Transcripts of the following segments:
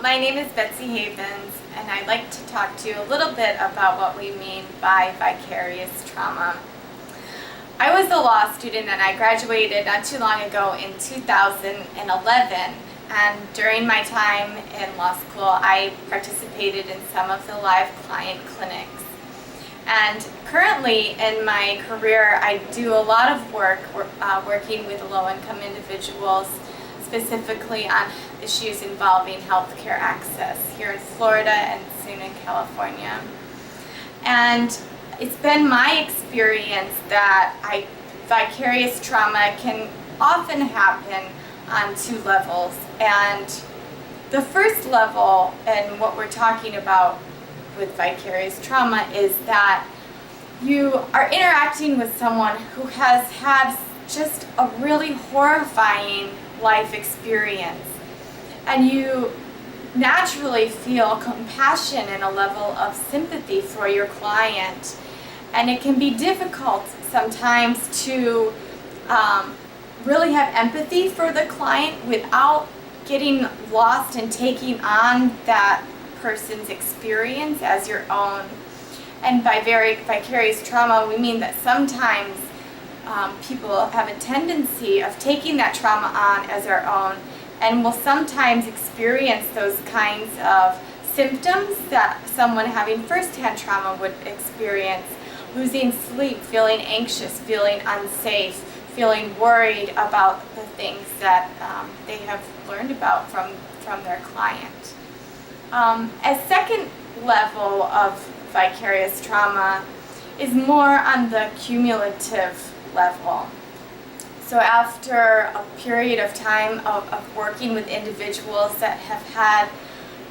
My name is Betsy Havens, and I'd like to talk to you a little bit about what we mean by vicarious trauma. I was a law student and I graduated not too long ago in 2011, and during my time in law school I participated in some of the live client clinics. And currently in my career I do a lot of work working with low-income individuals, specifically on issues involving healthcare access here in Florida and soon in California. And it's been my experience that vicarious trauma can often happen on two levels. And the first level, and what we're talking about with vicarious trauma, is that you are interacting with someone who has had just a really horrifying life experience, and you naturally feel compassion and a level of sympathy for your client. And it can be difficult sometimes to really have empathy for the client without getting lost and taking on that person's experience as your own. And by vicarious trauma, we mean that sometimes people have a tendency of taking that trauma on as their own, and will sometimes experience those kinds of symptoms that someone having first-hand trauma would experience: losing sleep, feeling anxious, feeling unsafe, feeling worried about the things that they have learned about from their client. A second level of vicarious trauma is more on the cumulative level. So after a period of time of working with individuals that have had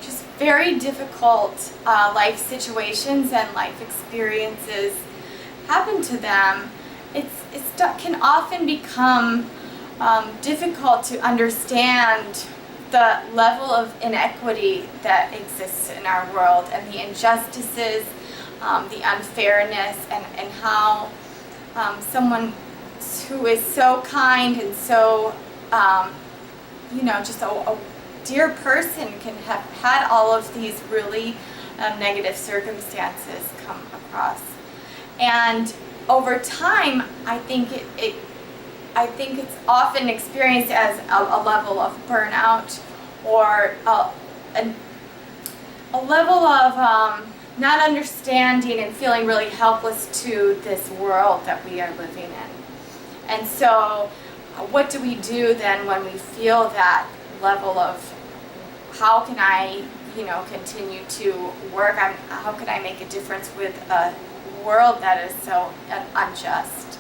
just very difficult life situations and life experiences happen to them, it can often become difficult to understand the level of inequity that exists in our world, and the injustices, the unfairness, and how someone who is so kind and so, just a dear person can have had all of these really negative circumstances come across. And over time, I think it's often experienced as a level of burnout, or a level of not understanding and feeling really helpless to this world that we are living in. And so what do we do then when we feel that level of, how can I continue to work, how can I make a difference with a world that is so unjust?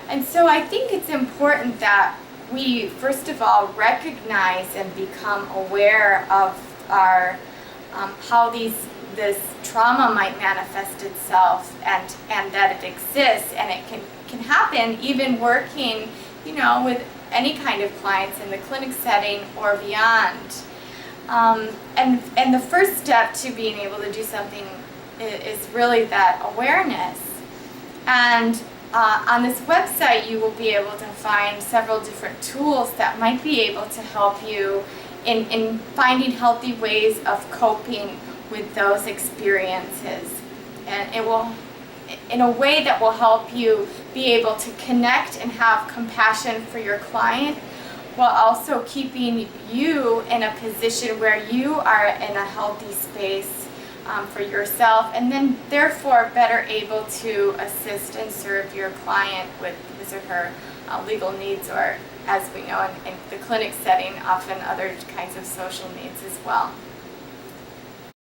And so I think it's important that we first of all recognize and become aware of our how this trauma might manifest itself, and that it exists, and it can happen even working with any kind of clients in the clinic setting or beyond. And the first step to being able to do something is really that awareness. And on this website you will be able to find several different tools that might be able to help you in finding healthy ways of coping with those experiences. And it will, in a way that will help you be able to connect and have compassion for your client, while also keeping you in a position where you are in a healthy space for yourself, and then therefore better able to assist and serve your client with his or her legal needs, or, as we know in the clinic setting, often other kinds of social needs as well.